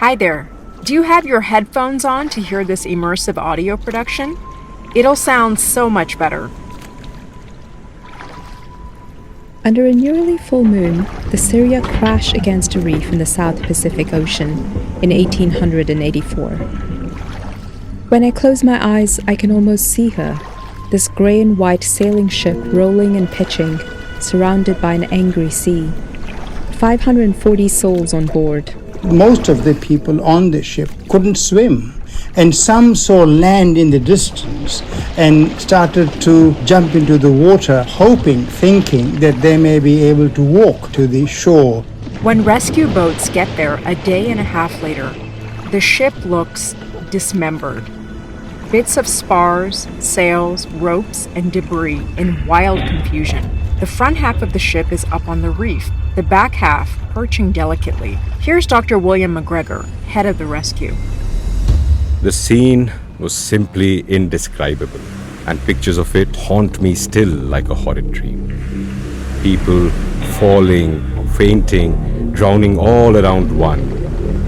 Hi there. Do you have your headphones on to hear this immersive audio production? It'll sound so much better. Under a nearly full moon, the Syria crashed against a reef in the South Pacific Ocean in 1884. When I close my eyes, I can almost see her, this grey and white sailing ship rolling and pitching, surrounded by an angry sea. 540 souls on board. Most of the people on the ship couldn't swim, and some saw land in the distance and started to jump into the water, thinking that they may be able to walk to the shore. When rescue boats get there a day and a half later, the ship looks dismembered. Bits of spars, sails, ropes, and debris in wild confusion. The front half of the ship is up on the reef, the back half perching delicately. Here's Dr. William McGregor, head of the rescue. The scene was simply indescribable, and pictures of it haunt me still like a horrid dream. People falling, fainting, drowning all around one.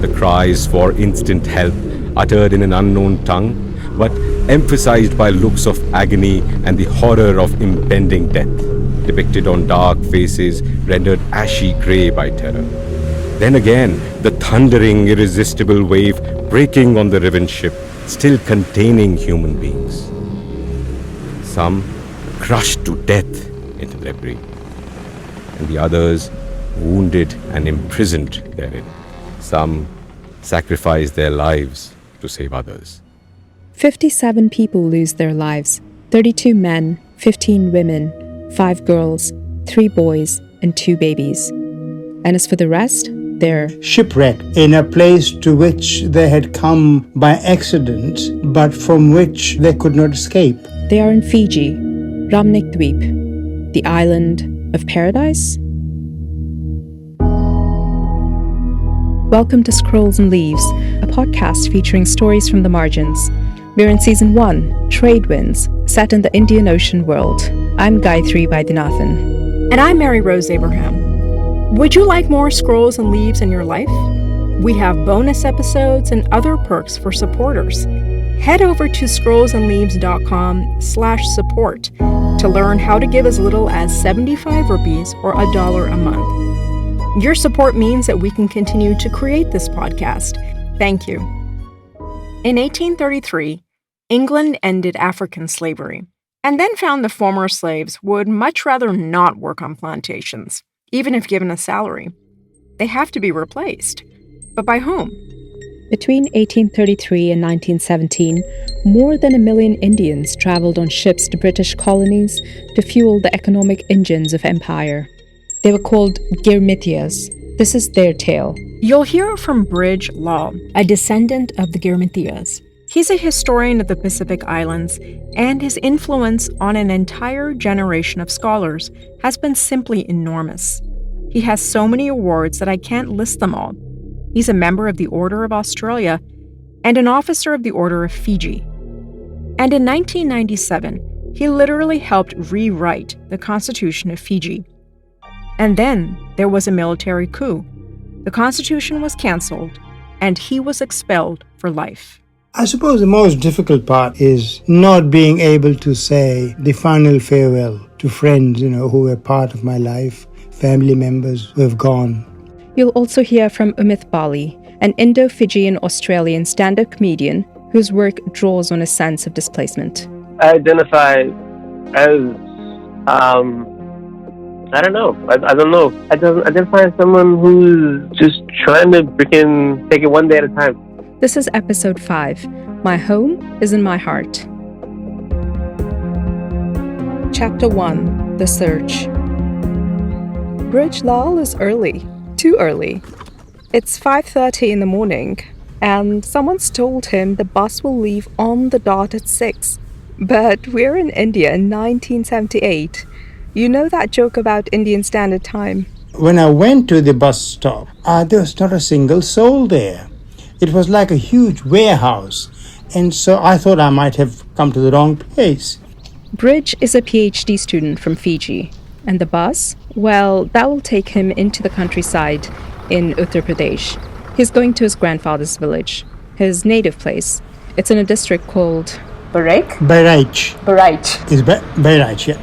The cries for instant help uttered in an unknown tongue, but emphasized by looks of agony and the horror of impending death, depicted on dark faces rendered ashy grey by terror. Then again, the thundering, irresistible wave breaking on the riven ship, still containing human beings. Some crushed to death into the debris, and the others wounded and imprisoned therein. Some sacrificed their lives to save others. 57 people lose their lives, 32 men, 15 women, 5 girls, 3 boys, and 2 babies. And as for the rest, they're shipwrecked in a place to which they had come by accident, but from which they could not escape. They are in Fiji, Ramnik-Dweep, the island of paradise. Welcome to Scrolls and Leaves, a podcast featuring stories from the margins. We're in Season 1, Trade Winds, set in the Indian Ocean world. I'm Gayatri Vaidyanathan. And I'm Mary Rose Abraham. Would you like more Scrolls and Leaves in your life? We have bonus episodes and other perks for supporters. Head over to scrollsandleaves.com/support to learn how to give as little as 75 rupees or $1 a month. Your support means that we can continue to create this podcast. Thank you. In 1833, England ended African slavery, and then found the former slaves would much rather not work on plantations, even if given a salary. They have to be replaced. But by whom? Between 1833 and 1917, more than 1 million Indians traveled on ships to British colonies to fuel the economic engines of empire. They were called Girmitiyas. This is their tale. You'll hear from Brij Lal, a descendant of the Girmitiyas. He's a historian of the Pacific Islands, and his influence on an entire generation of scholars has been simply enormous. He has so many awards that I can't list them all. He's a member of the Order of Australia and an officer of the Order of Fiji. And in 1997, he literally helped rewrite the Constitution of Fiji. And then there was a military coup. The Constitution was cancelled, and he was expelled for life. I suppose the most difficult part is not being able to say the final farewell to friends, who were part of my life, family members who have gone. You'll also hear from Umit Bali, an Indo-Fijian Australian stand-up comedian whose work draws on a sense of displacement. I identify as, I don't know. I identify as someone who's just trying to freaking take it one day at a time. This is episode 5. My home is in my heart. Chapter 1. The Search. Brij Lal is early. Too early. It's 5:30 in the morning, and someone's told him the bus will leave on the dot at 6. But we're in India in 1978. You know that joke about Indian Standard Time? When I went to the bus stop, there was not a single soul there. It was like a huge warehouse, and so I thought I might have come to the wrong place. Brij is a PhD student from Fiji, and the bus, well, that will take him into the countryside in Uttar Pradesh. He's going to his grandfather's village, his native place. It's in a district called Bahraich? Bahraich. Bahraich. It's Bahraich, yeah.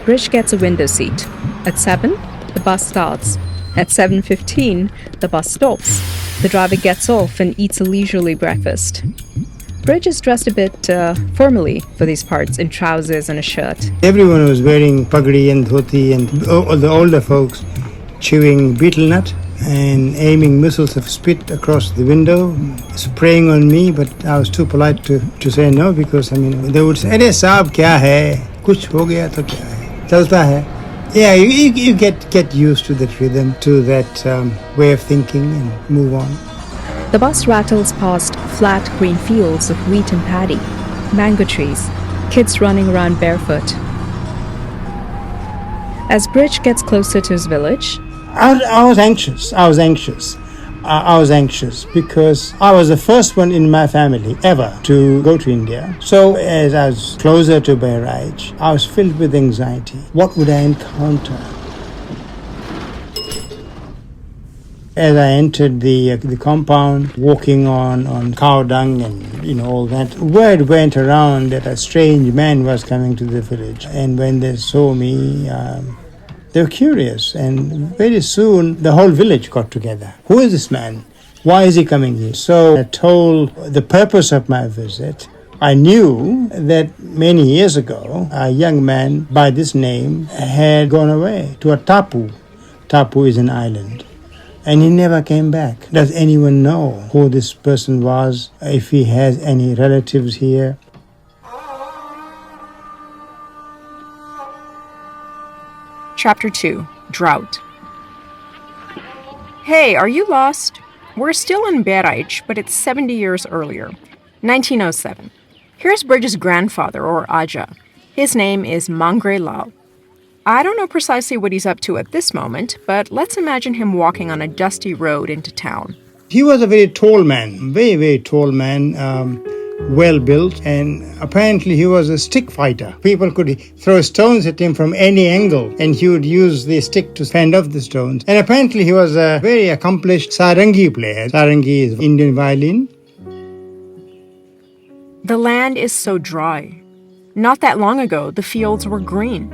Brij gets a window seat. At 7, the bus starts. At 7:15, the bus stops. The driver gets off and eats a leisurely breakfast. Brij is dressed a bit formally for these parts, in trousers and a shirt. Everyone was wearing pagdi and dhoti, and the older folks chewing betel nut and aiming missiles of spit across the window, spraying on me, but I was too polite to say no, because, they would say, "Arey saab, kya hai? Kuch ho gaya to kya hai? Chalta hai." Yeah, you get used to that rhythm, to that way of thinking, and move on. The bus rattles past flat green fields of wheat and paddy, mango trees, kids running around barefoot. As Brij gets closer to his village, I was anxious. I was anxious because I was the first one in my family ever to go to India. So as I was closer to Bahraich, I was filled with anxiety. What would I encounter? As I entered the compound, walking on cow dung and all that, word went around that a strange man was coming to the village. And when they saw me, they were curious, and very soon the whole village got together. Who is this man? Why is he coming here? So I told the purpose of my visit. I knew that many years ago, a young man by this name had gone away to a tapu. Tapu is an island. And he never came back. Does anyone know who this person was? If he has any relatives here? Chapter 2, Drought. Hey, are you lost? We're still in Bahraich, but it's 70 years earlier, 1907. Here's Brij's grandfather, or Aja. His name is Mangre Lal. I don't know precisely what he's up to at this moment, but let's imagine him walking on a dusty road into town. He was a very tall man, very, very tall man, well built, and apparently he was a stick fighter. People could throw stones at him from any angle, and he would use the stick to fend off the stones. And apparently he was a very accomplished sarangi player. Sarangi is Indian violin. The land is so dry. Not that long ago, the fields were green.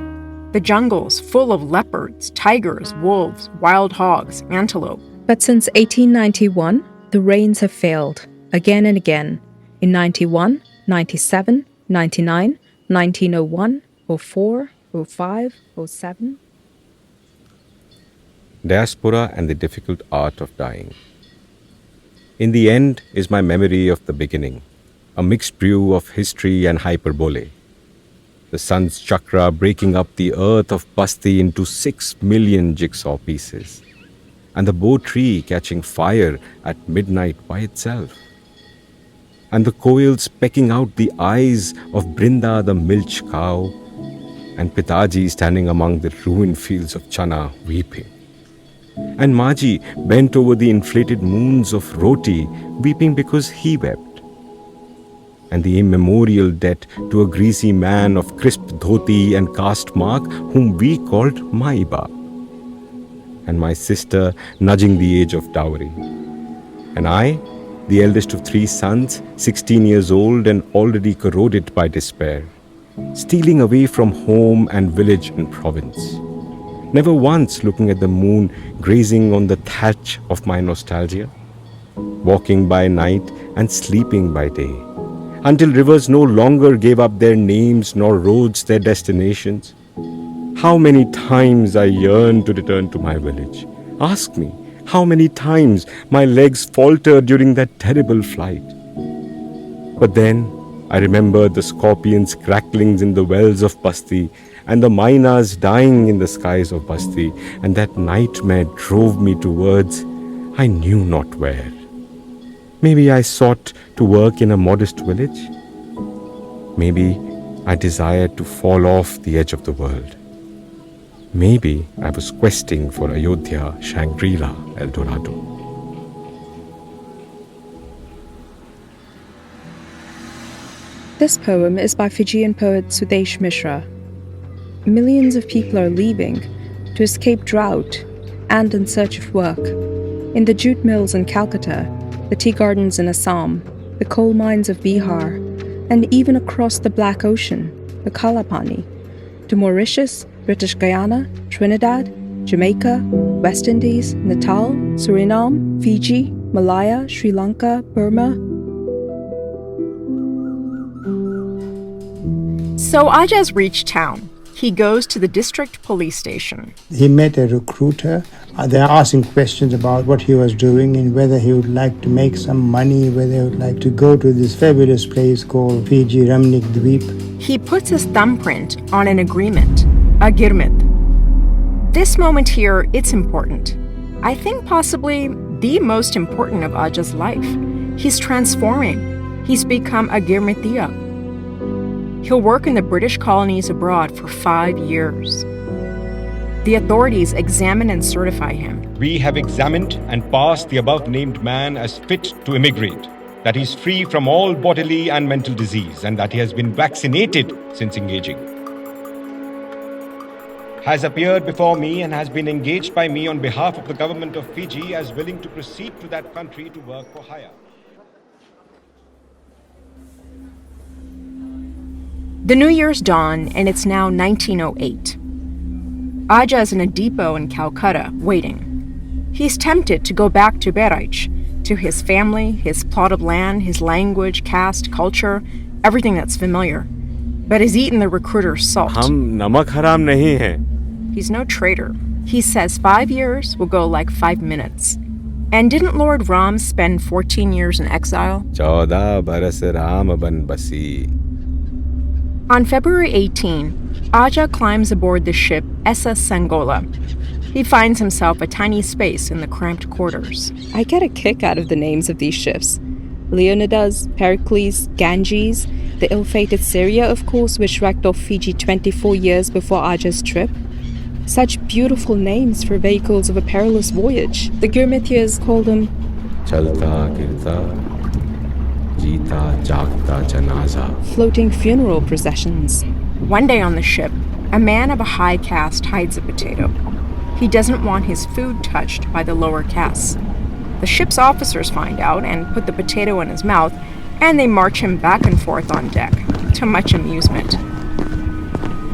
The jungles full of leopards, tigers, wolves, wild hogs, antelope. But since 1891, the rains have failed, again and again. In 91, 97, 99, 1901, 04, 05, 07. Diaspora and the difficult art of dying. In the end is my memory of the beginning, a mixed brew of history and hyperbole. The sun's chakra breaking up the earth of Basti into 6 million jigsaw pieces, and the bo tree catching fire at midnight by itself, and the koils pecking out the eyes of Brinda the milch cow, and Pitaji standing among the ruined fields of chana weeping, and Maji bent over the inflated moons of Roti weeping because he wept, and the immemorial debt to a greasy man of crisp dhoti and caste mark whom we called Maiba, and my sister nudging the age of dowry, and I, the eldest of 3 sons, 16 years old and already corroded by despair, stealing away from home and village and province, never once looking at the moon grazing on the thatch of my nostalgia, walking by night and sleeping by day, until rivers no longer gave up their names nor roads their destinations. How many times I yearned to return to my village. Ask me, how many times my legs faltered during that terrible flight. But then I remembered the scorpions' cracklings in the wells of Basti and the mynas dying in the skies of Basti, and that nightmare drove me towards I knew not where. Maybe I sought to work in a modest village. Maybe I desired to fall off the edge of the world. Maybe I was questing for Ayodhya, Shangri-La, El Dorado. This poem is by Fijian poet Sudesh Mishra. Millions of people are leaving to escape drought and in search of work. In the jute mills in Calcutta, the tea gardens in Assam, the coal mines of Bihar, and even across the Black Ocean, the Kalapani, to Mauritius, British Guyana, Trinidad, Jamaica, West Indies, Natal, Suriname, Fiji, Malaya, Sri Lanka, Burma. So Aja's reached town. He goes to the district police station. He met a recruiter. They asked him questions about what he was doing and whether he would like to make some money, whether he would like to go to this fabulous place called Fiji Ramnik Dweep. He puts his thumbprint on an agreement, a girmit. This moment here, it's important. I think possibly the most important of Aja's life. He's transforming. He's become a Girmitiya. He'll work in the British colonies abroad for 5 years. The authorities examine and certify him. We have examined and passed the above-named man as fit to immigrate, that he is free from all bodily and mental disease, and that he has been vaccinated since engaging. Has appeared before me and has been engaged by me on behalf of the government of Fiji as willing to proceed to that country to work for hire. The New Year's dawn, and it's now 1908. Aja is in a depot in Calcutta, waiting. He's tempted to go back to Bahraich, to his family, his plot of land, his language, caste, culture, everything that's familiar. But he's eaten the recruiter's salt. हम नमक हराम नहीं हैं. He's no traitor. He says 5 years will go like 5 minutes. And didn't Lord Ram spend 14 years in exile? 14 बरस राम बन बसी. On February 18, Aja climbs aboard the ship SS Sangola. He finds himself a tiny space in the cramped quarters. I get a kick out of the names of these ships. Leonidas, Pericles, Ganges, the ill-fated Syria, of course, which wrecked off Fiji 24 years before Aja's trip. Such beautiful names for vehicles of a perilous voyage. The Girmitiyas called them चलता गिरता जीता जागता जनाजा. floating funeral processions. One day on the ship, a man of a high caste hides a potato. He doesn't want his food touched by the lower castes. The ship's officers find out and put the potato in his mouth, and they march him back and forth on deck, to much amusement.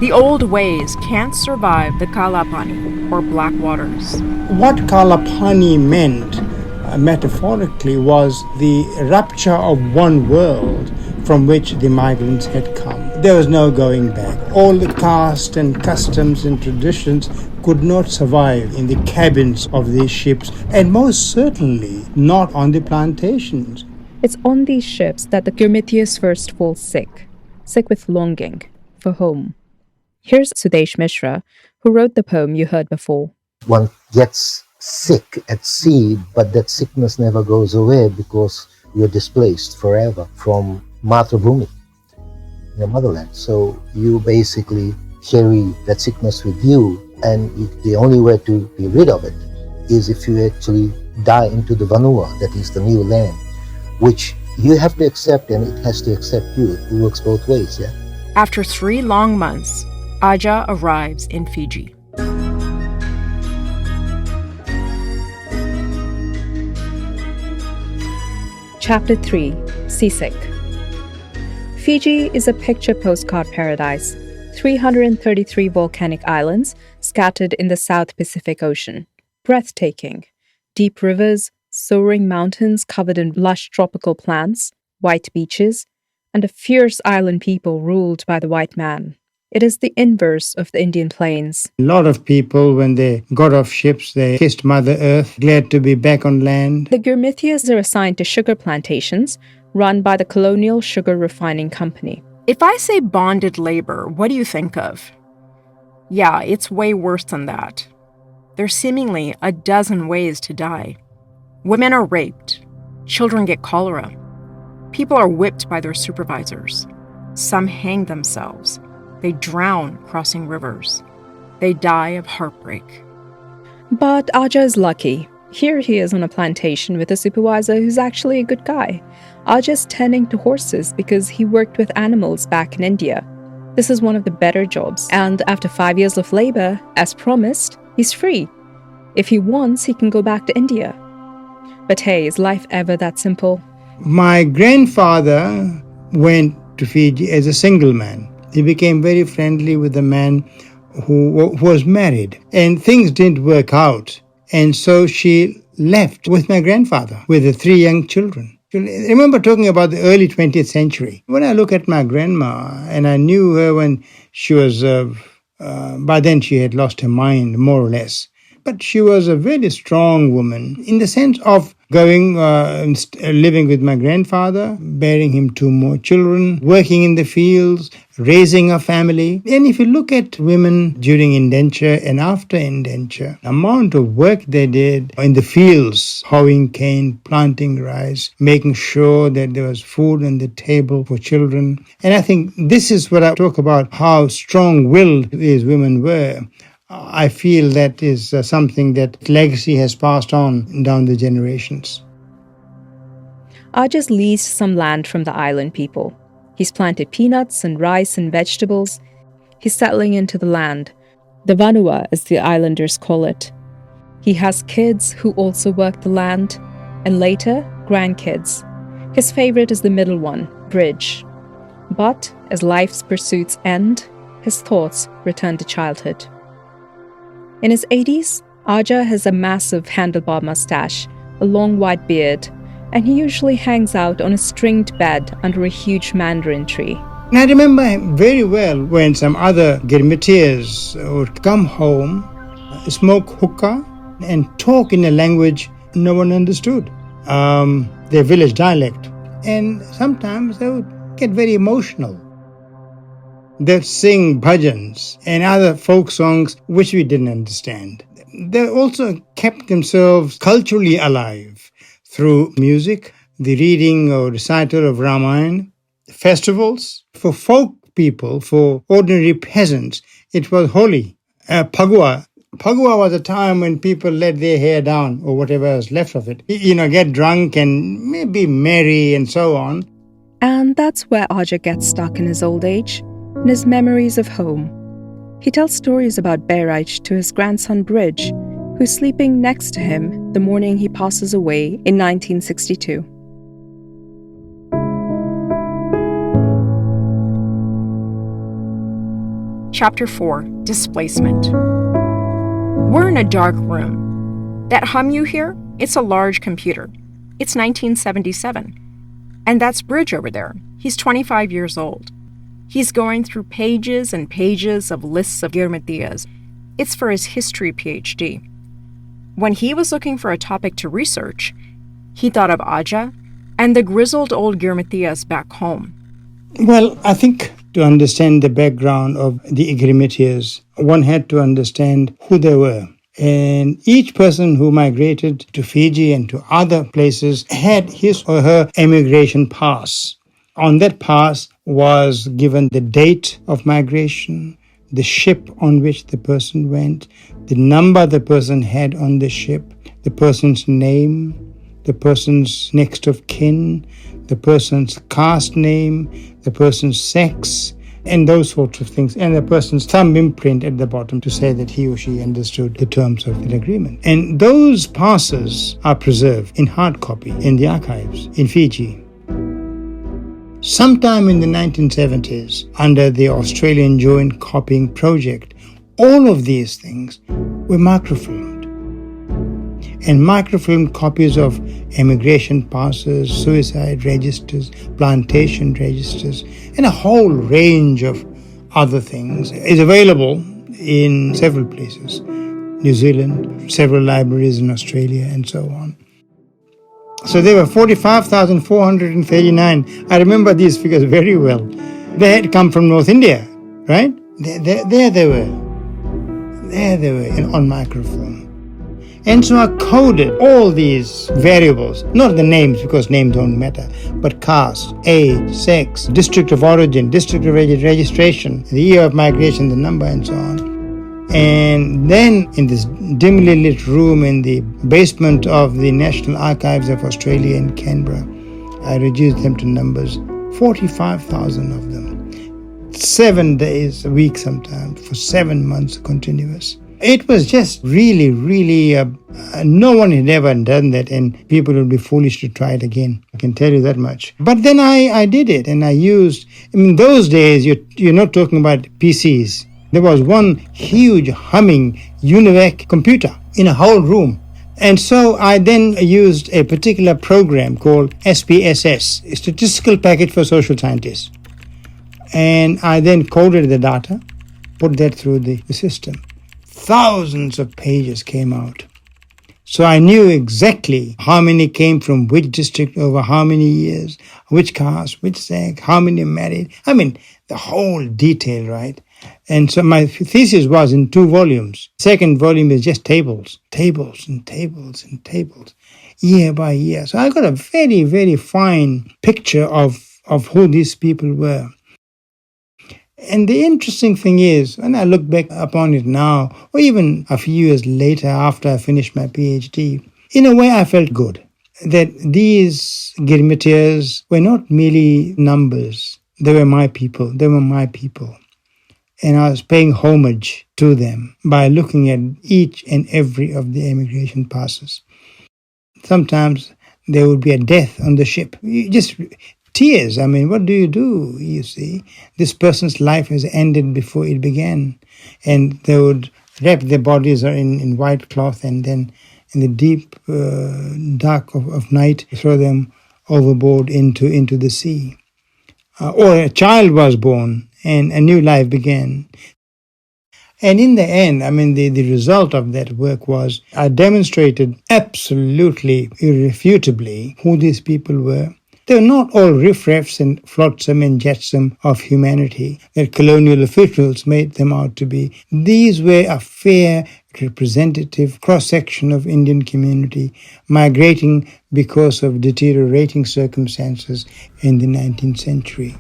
The old ways can't survive the Kalapani, or black waters. What Kalapani meant, metaphorically, was the rupture of one world from which the migrants had come. There was no going back. All the caste and customs and traditions could not survive in the cabins of these ships, and most certainly not on the plantations. It's on these ships that the Girmitiyas first fall sick with longing for home. Here's Sudesh Mishra, who wrote the poem you heard before. One gets sick at sea, but that sickness never goes away because you're displaced forever from Matrabhumi, your motherland. So you basically carry that sickness with you, and the only way to be rid of it is if you actually die into the Vanua, that is the new land, which you have to accept and it has to accept you. It works both ways, yeah? After 3 long months, Aja arrives in Fiji. Chapter 3. Seasick. Fiji is a picture postcard paradise. 333 volcanic islands scattered in the South Pacific Ocean. Breathtaking. Deep rivers, soaring mountains covered in lush tropical plants, white beaches, and a fierce island people ruled by the white man. It is the inverse of the Indian plains. A lot of people, when they got off ships, they kissed Mother Earth, glad to be back on land. The Girmitiyas are assigned to sugar plantations run by the Colonial Sugar Refining Company. If I say bonded labor, what do you think of? Yeah, it's way worse than that. There's seemingly a dozen ways to die. Women are raped. Children get cholera. People are whipped by their supervisors. Some hang themselves. They drown crossing rivers. They die of heartbreak. But Aja is lucky. Here he is on a plantation with a supervisor who's actually a good guy. Aja's tending to horses because he worked with animals back in India. This is one of the better jobs, and after 5 years of labor, as promised, he's free. If he wants, he can go back to India. But hey, is life ever that simple? My grandfather went to Fiji as a single man. He became very friendly with a man who was married, and things didn't work out. And so she left with my grandfather, with the 3 young children. Remember talking about the early 20th century. When I look at my grandma, and I knew her when she was, by then she had lost her mind, more or less. But she was a very strong woman in the sense of going, living with my grandfather, bearing him 2 more children, working in the fields, raising a family. And if you look at women during indenture and after indenture, the amount of work they did in the fields, hoeing cane, planting rice, making sure that there was food on the table for children. And I think this is what I talk about, how strong-willed these women were. I feel that is something that legacy has passed on down the generations. Aja's leased some land from the island people. He's planted peanuts and rice and vegetables. He's settling into the land, the vanua as the islanders call it. He has kids who also work the land, and later, grandkids. His favorite is the middle one, Brij. But as life's pursuits end, his thoughts return to childhood. In his 80s, Aja has a massive handlebar mustache, a long white beard, and he usually hangs out on a stringed bed under a huge mandarin tree. And I remember very well when some other Girmitiyas would come home, smoke hookah, and talk in a language no one understood, their village dialect. And sometimes they would get very emotional. They'd sing bhajans and other folk songs which we didn't understand. They also kept themselves culturally alive through music, the reading or recital of Ramayana, festivals. For folk people, for ordinary peasants, it was holy. Phagua. Phagua was a time when people let their hair down or whatever was left of it. Get drunk and maybe merry and so on. And that's where Aja gets stuck in his old age, in his memories of home. He tells stories about Bahraich to his grandson Brij, who's sleeping next to him the morning he passes away in 1962. Chapter 4, Displacement. We're in a dark room. That hum you hear? It's a large computer. It's 1977. And that's Brij over there. He's 25 years old. He's going through pages and pages of lists of Girmitiyas. It's for his history PhD. When he was looking for a topic to research, he thought of Aja and the grizzled old Girmitiyas back home. Well, I think to understand the background of the Girmitiyas, one had to understand who they were. And each person who migrated to Fiji and to other places had his or her emigration pass. On that pass was given the date of migration, the ship on which the person went, the number the person had on the ship, the person's name, the person's next of kin, the person's caste name, the person's sex, and those sorts of things, and the person's thumb imprint at the bottom to say that he or she understood the terms of the agreement. And those passes are preserved in hard copy in the archives in Fiji. Sometime in the 1970s, under the Australian Joint Copying Project, all of these things were microfilmed. And microfilmed copies of emigration passes, suicide registers, plantation registers, and a whole range of other things is available in several places. New Zealand, several libraries in Australia, and so on. So there were 45,439. I remember these figures very well. They had come from North India, right? There they were. There they were on microfilm. And so I coded all these variables, not the names because names don't matter, but caste, age, sex, district of origin, district of registration, the year of migration, the number, and so on. And then in this dimly lit room in the basement of the National Archives of Australia in Canberra, I reduced them to numbers, 45,000 of them. 7 days a week sometimes, for 7 months continuous. It was just really, really, no one had ever done that, and people would be foolish to try it again. I can tell you that much. But then I did it, and I used, those days, you're not talking about PCs. There was one huge humming UNIVAC computer in a whole room. And so I then used a particular program called SPSS, Statistical Package for Social Scientists. And I then coded the data, put that through the system. Thousands of pages came out. So I knew exactly how many came from which district over how many years, which caste, which sex, how many married. The whole detail, right? And so my thesis was in 2 volumes. Second volume is just tables and tables and tables, year by year. So I got a very, very fine picture of who these people were. And the interesting thing is, when I look back upon it now, or even a few years later after I finished my PhD, in a way I felt good that these Girmitiyas were not merely numbers. They were my people. They were my people. And I was paying homage to them by looking at each and every of the emigration passes. Sometimes there would be a death on the ship. Just tears. What do? You see, this person's life has ended before it began. And they would wrap their bodies in white cloth and then in the deep dark of night throw them overboard into the sea. Or a child was born and a new life began. And in the end, the result of that work was I demonstrated absolutely, irrefutably who these people were. They were not all riffraffs and flotsam and jetsam of humanity that colonial officials made them out to be. These were a fair, representative cross-section of Indian community migrating because of deteriorating circumstances in the 19th century.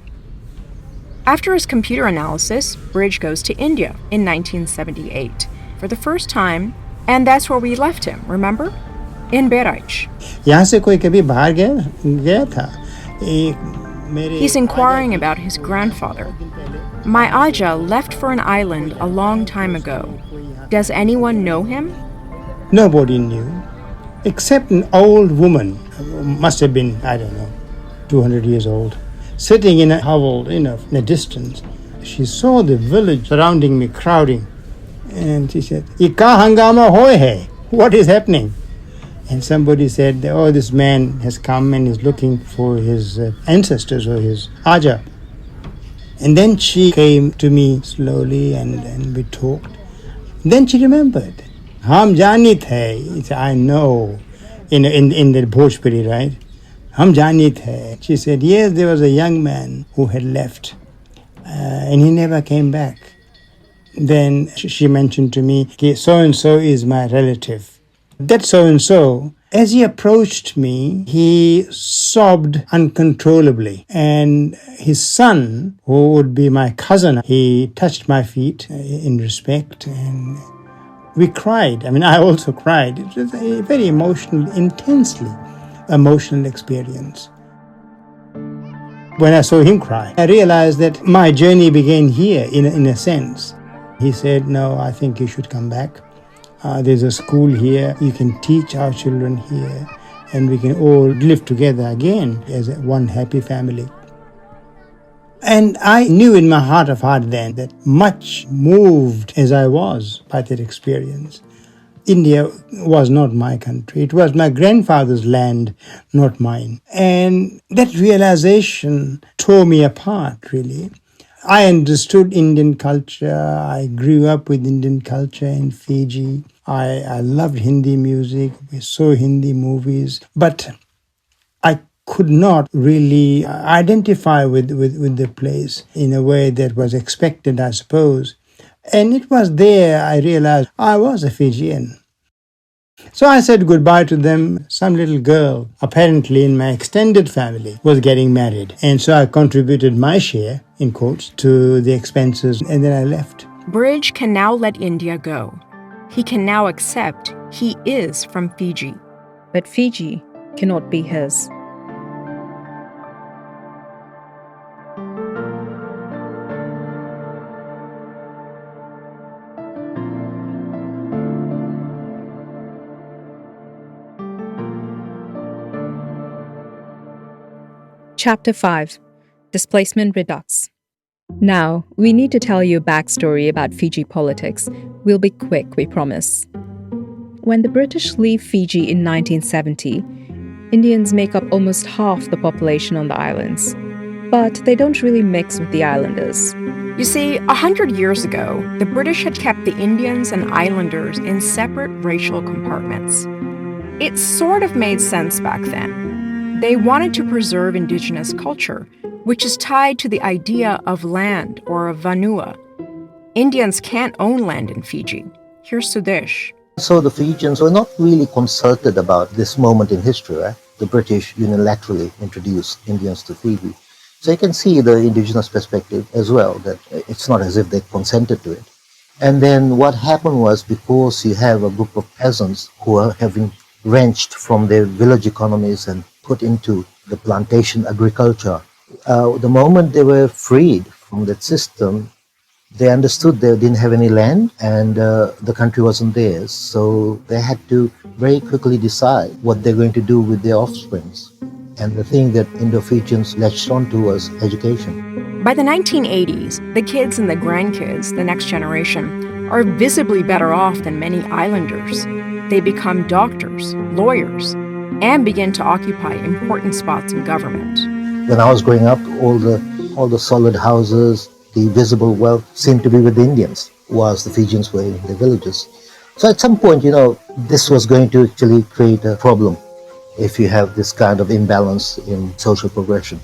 After his computer analysis, Brij goes to India in 1978 for the first time, and that's where we left him, remember? In Bahraich. He's inquiring about his grandfather. My Aja left for an island a long time ago. Does anyone know him? Nobody knew, except an old woman, must have been, 200 years old, sitting in a hovel, in a distance. She saw the village surrounding me, crowding. And she said, "Ika hangama hoy hai? What is happening?" And somebody said, "Oh, this man has come and is looking for his ancestors or his Aja." And then she came to me slowly and we talked. Then she remembered. Ham janit hai. I know. In the Bhojpuri, right? Hum janit hai. She said, yes, there was a young man who had left and he never came back. Then she mentioned to me, so-and-so is my relative. That so-and-so, as he approached me, he sobbed uncontrollably. And his son, who would be my cousin, he touched my feet in respect and we cried. I also cried. It was a very emotional, intensely emotional experience. When I saw him cry, I realized that my journey began here, in a sense. He said, "No, I think you should come back. There's a school here. You can teach our children here, and we can all live together again as one happy family." And I knew in my heart of heart then that much moved as I was by that experience. India was not my country. It was my grandfather's land, not mine. And that realization tore me apart, really. I understood Indian culture. I grew up with Indian culture in Fiji. I loved Hindi music. We saw Hindi movies. But I could not really identify with the place in a way that was expected, I suppose. And it was there I realized I was a Fijian. So I said goodbye to them. Some little girl, apparently in my extended family, was getting married. And so I contributed my share, in quotes, to the expenses, and then I left. Brij can now let India go. He can now accept he is from Fiji. But Fiji cannot be his. Chapter 5: Displacement Redux. Now, we need to tell you a backstory about Fiji politics. We'll be quick, we promise. When the British leave Fiji in 1970, Indians make up almost half the population on the islands. But they don't really mix with the islanders. You see, 100 years ago, the British had kept the Indians and islanders in separate racial compartments. It sort of made sense back then. They wanted to preserve indigenous culture, which is tied to the idea of land or of vanua. Indians can't own land in Fiji. Here's Sudesh. So the Fijians were not really consulted about this moment in history, right? The British unilaterally introduced Indians to Fiji. So you can see the indigenous perspective as well, that it's not as if they consented to it. And then what happened was, because you have a group of peasants who are having wrenched from their village economies and put into the plantation agriculture, the moment they were freed from that system, they understood they didn't have any land and the country wasn't theirs. So they had to very quickly decide what they're going to do with their offsprings. And the thing that Indo-Fijians latched onto was education. By the 1980s, the kids and the grandkids, the next generation, are visibly better off than many islanders. They become doctors, lawyers, and begin to occupy important spots in government. When I was growing up, all the solid houses, the visible wealth seemed to be with the Indians, whilst the Fijians were in the villages. So at some point, this was going to actually create a problem if you have this kind of imbalance in social progression.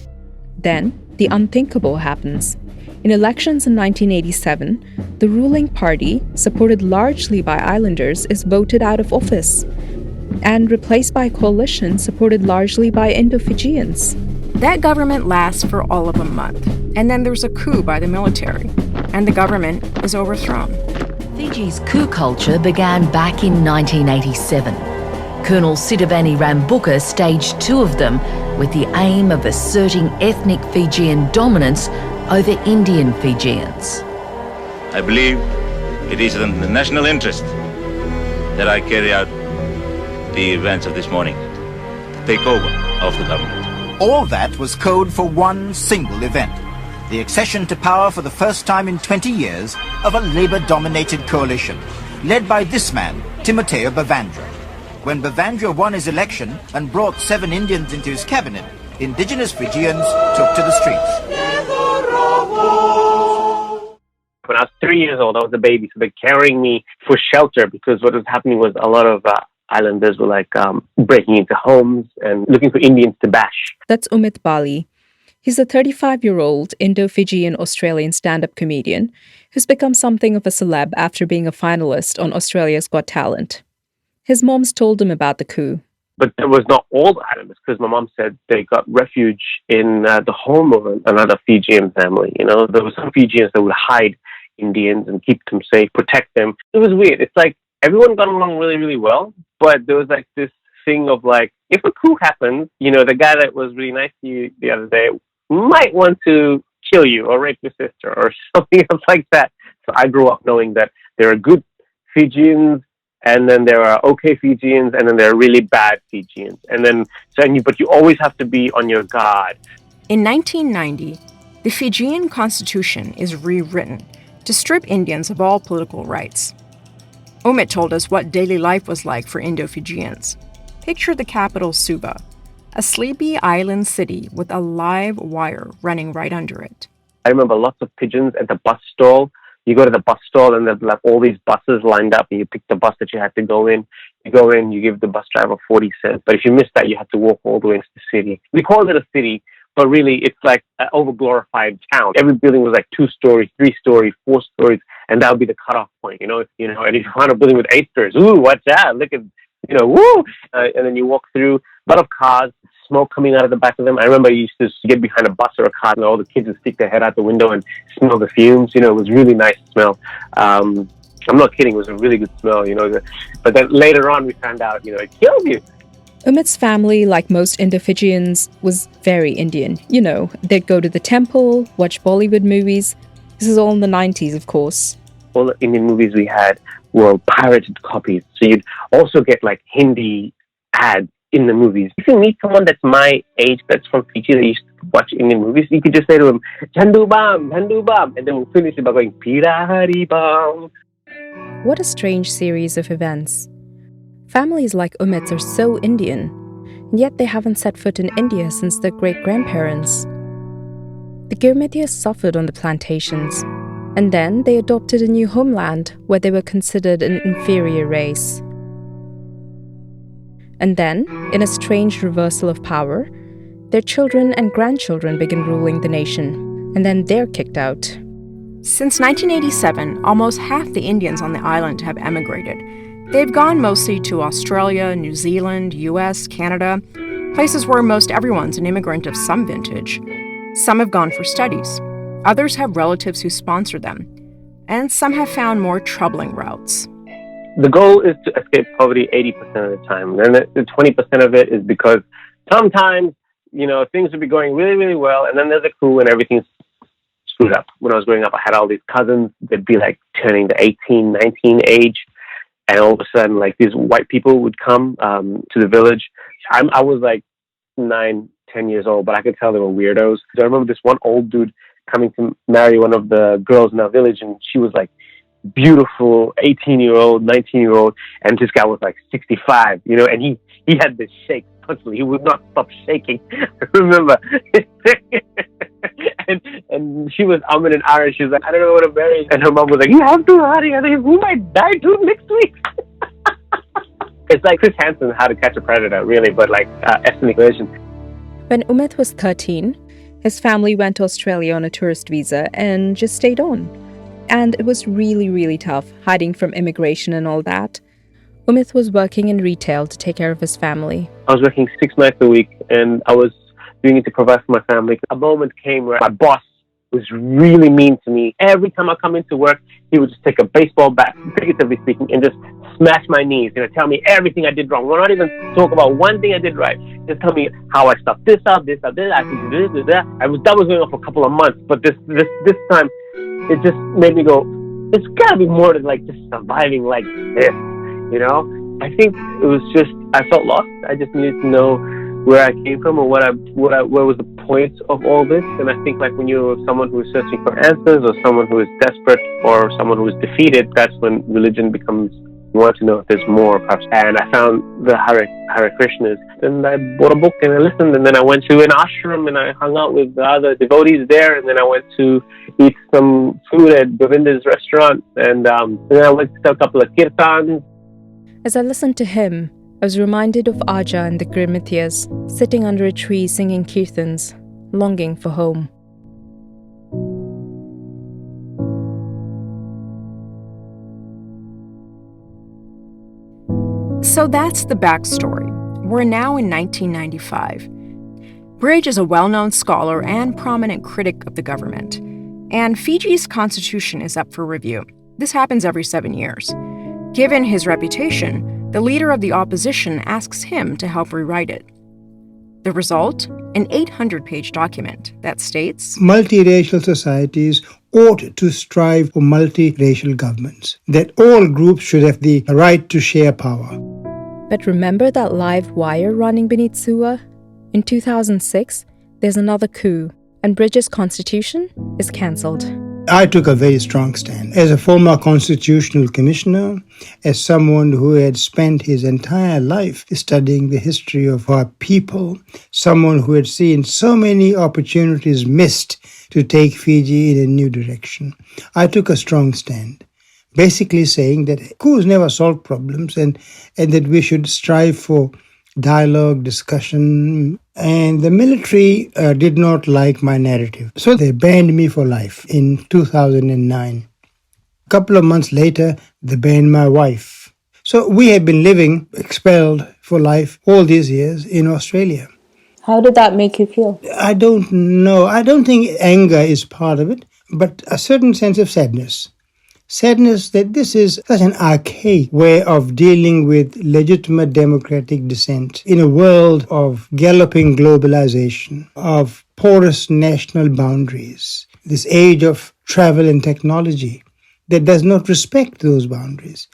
Then, the unthinkable happens. In elections in 1987, the ruling party, supported largely by islanders, is voted out of office and replaced by a coalition supported largely by Indo-Fijians. That government lasts for all of a month, and then there's a coup by the military, and the government is overthrown. Fiji's coup culture began back in 1987. Colonel Sitivani Rambuka staged 2 of them with the aim of asserting ethnic Fijian dominance over Indian Fijians. I believe it is in the national interest that I carry out the events of this morning, the takeover of the government. All that was code for one single event, the accession to power for the first time in 20 years of a Labour-dominated coalition, led by this man, Timoteo Bavandra. When Bavandra won his election and brought 7 Indians into his cabinet, indigenous Fijians took to the streets. When I was 3 years old, I was a baby, so they're carrying me for shelter because what was happening was a lot of islanders were breaking into homes and looking for Indians to bash. That's Umit Bali. He's a 35-year-old Indo-Fijian Australian stand-up comedian who's become something of a celeb after being a finalist on Australia's Got Talent. His mom's told him about the coup. But it was not all the islanders, because my mom said they got refuge in the home of another Fijian family. There were some Fijians that would hide Indians and keep them safe, protect them. It was weird. It's like everyone got along really, really well, but there was this thing of if a coup happens, the guy that was really nice to you the other day might want to kill you or rape your sister or something else like that. So I grew up knowing that there are good Fijians, and then there are okay Fijians, and then there are really bad Fijians. But you always have to be on your guard. In 1990, the Fijian constitution is rewritten to strip Indians of all political rights. Umit told us what daily life was like for Indo-Fijians. Picture the capital Suva, a sleepy island city with a live wire running right under it. I remember lots of pigeons at the bus stall. You go to the bus stall and there's all these buses lined up and you pick the bus that you had to go in. You go in, you give the bus driver 40 cents. But if you miss that, you have to walk all the way into the city. We called it a city, but really it's like an overglorified town. Every building was 2 stories, 3 stories, 4 stories, and that would be the cutoff point, And if you find a building with 8 stories, ooh, watch out, look at, woo! And then you walk through a lot of cars, smoke coming out of the back of them. I remember I used to get behind a bus or a car and all the kids would stick their head out the window and smell the fumes. It was really nice smell. I'm not kidding, it was a really good smell, But then later on we found out, it kills you. Umit's family, like most Indo-Fijians, was very Indian. They'd go to the temple, watch Bollywood movies. This is all in the 90s, of course. All the Indian movies we had were pirated copies. So you'd also get Hindi ads in the movies. If you meet someone that's my age, that's from Fiji, they used to watch Indian movies, you could just say to him, Chandu Bam, and then we'll finish it by going, Pira Hari Bam. What a strange series of events. Families like Umit's are so Indian, and yet they haven't set foot in India since their great-grandparents. The Girmitiya suffered on the plantations, and then they adopted a new homeland where they were considered an inferior race. And then, in a strange reversal of power, their children and grandchildren begin ruling the nation, and then they're kicked out. Since 1987, almost half the Indians on the island have emigrated. They've gone mostly to Australia, New Zealand, US, Canada, places where most everyone's an immigrant of some vintage. Some have gone for studies. Others have relatives who sponsor them. And some have found more troubling routes. The goal is to escape poverty 80% of the time. And the 20% of it is because sometimes, things would be going really, really well, and then there's a coup and everything's screwed up. When I was growing up, I had all these cousins. They'd be like turning the 18, 19 age. And all of a sudden, like, these white people would come to the village. I was like 9, 10 years old, but I could tell they were weirdos. So I remember this one old dude coming to marry one of the girls in our village, and she was like beautiful 18-year-old, 19-year-old, and this guy was like 65, and he had this shake constantly. He would not stop shaking. I remember. and she was and Irish. She was like, I don't know what to marry. And her mom was like, you have to hurry. I think we might die too next week. It's like Chris Hansen, How to Catch a Predator, really, but like ethnic version. When Umit was 13, his family went to Australia on a tourist visa and just stayed on. And it was really, really tough, hiding from immigration and all that. Umit was working in retail to take care of his family. I was working 6 nights a week, and I was doing it to provide for my family. A moment came where my boss was really mean to me. Every time I come into work, he would just take a baseball bat, figuratively speaking, and just smash my knees, tell me everything I did wrong. We'll not even talk about one thing I did right. Just tell me how I stuffed this up, I can do this, that. That was going on for a couple of months, but this time, it just made me go, it's gotta be more than like just surviving like this, I think it was just, I felt lost. I just needed to know where I came from or where was the point of all this. And I think like when you're someone who is searching for answers or someone who is desperate or someone who is defeated, that's when religion becomes, you want to know if there's more perhaps. And I found the Hare Krishnas, and I bought a book and I listened, and then I went to an ashram and I hung out with the other devotees there, and then I went to eat some food at Govinda's restaurant, and then I went to a couple of kirtans. As I listened to him, I was reminded of Aja and the Girmitiyas sitting under a tree singing kirtans, longing for home. So that's the backstory. We're now in 1995. Brij is a well-known scholar and prominent critic of the government. And Fiji's constitution is up for review. This happens every 7 years. Given his reputation, the leader of the opposition asks him to help rewrite it. The result? An 800-page document that states, multiracial societies ought to strive for multiracial governments, that all groups should have the right to share power. But remember that live wire running beneath Suva? In 2006, there's another coup, and Brij's constitution is cancelled. I took a very strong stand. As a former constitutional commissioner, as someone who had spent his entire life studying the history of our people, someone who had seen so many opportunities missed to take Fiji in a new direction, I took a strong stand, basically saying that coups never solve problems and that we should strive for dialogue, discussion, and the military did not like my narrative. So they banned me for life in 2009. A couple of months later, they banned my wife. So we have been living expelled for life all these years in Australia. How did that make you feel? I don't know. I don't think anger is part of it, but a certain sense of sadness. Sadness that this is such an archaic way of dealing with legitimate democratic dissent in a world of galloping globalization, of porous national boundaries, this age of travel and technology that does not respect those boundaries.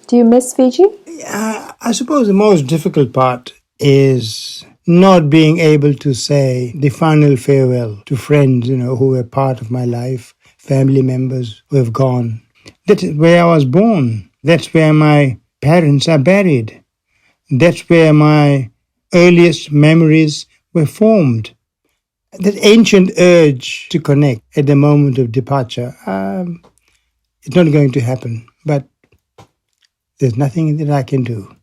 Do you miss Fiji? I suppose the most difficult part is not being able to say the final farewell to friends, who were part of my life, family members who have gone. That's where I was born. That's where my parents are buried. That's where my earliest memories were formed. That ancient urge to connect at the moment of departure, it's not going to happen, but there's nothing that I can do.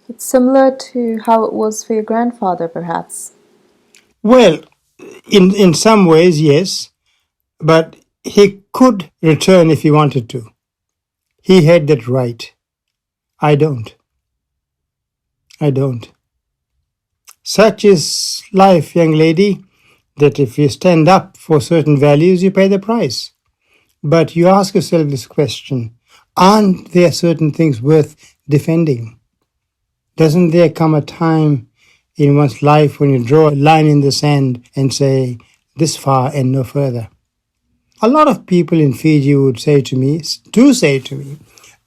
It's similar to how it was for your grandfather, perhaps. Well, in some ways, yes, but he could return if he wanted to. He had that right. I don't. Such is life, young lady, that if you stand up for certain values, you pay the price. But you ask yourself this question, aren't there certain things worth defending? Doesn't there come a time in one's life when you draw a line in the sand and say, this far and no further? A lot of people in Fiji would say to me,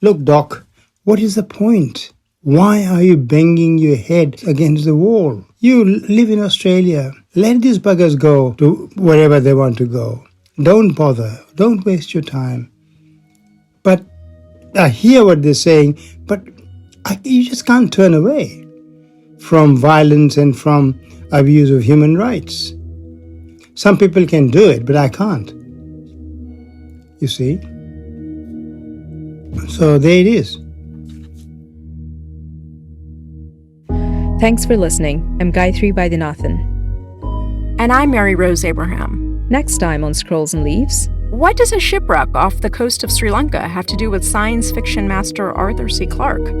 look, Doc, what is the point? Why are you banging your head against the wall? You live in Australia. Let these buggers go to wherever they want to go. Don't bother. Don't waste your time. But I hear what they're saying, but you just can't turn away from violence and from abuse of human rights. Some people can do it, but I can't. You see? So there it is. Thanks for listening. I'm Gayatri Vaidyanathan. And I'm Mary Rose Abraham. Next time on Scrolls and Leaves. What does a shipwreck off the coast of Sri Lanka have to do with science fiction master Arthur C. Clarke?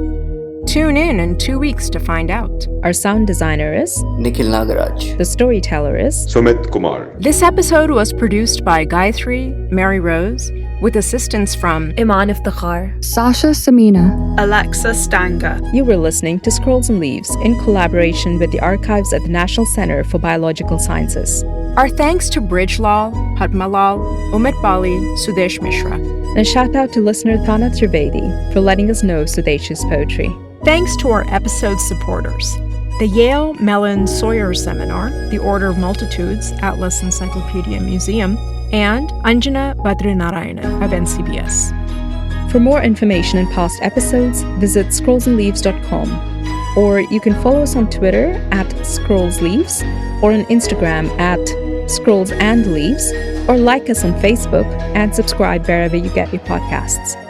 Tune in 2 weeks to find out. Our sound designer is Nikhil Nagaraj. The storyteller is Sumit Kumar. This episode was produced by Gayatri, Mary Rose, with assistance from Iman Iftikhar, Sasha Samina, Alexa Stanger. You were listening to Scrolls and Leaves in collaboration with the archives at the National Center for Biological Sciences. Our thanks to Brij Lal, Padma Lal, Umit Bali, Sudesh Mishra. And a shout out to listener Thana Trivedi for letting us know Sudesh's poetry. Thanks to our episode supporters. The Yale Mellon Sawyer Seminar, The Order of Multitudes, Atlas Encyclopedia Museum, and Anjana Badrinarayanan of NCBS. For more information and past episodes, visit scrollsandleaves.com, or you can follow us on Twitter at scrollsleaves, or on Instagram at scrollsandleaves, or like us on Facebook and subscribe wherever you get your podcasts.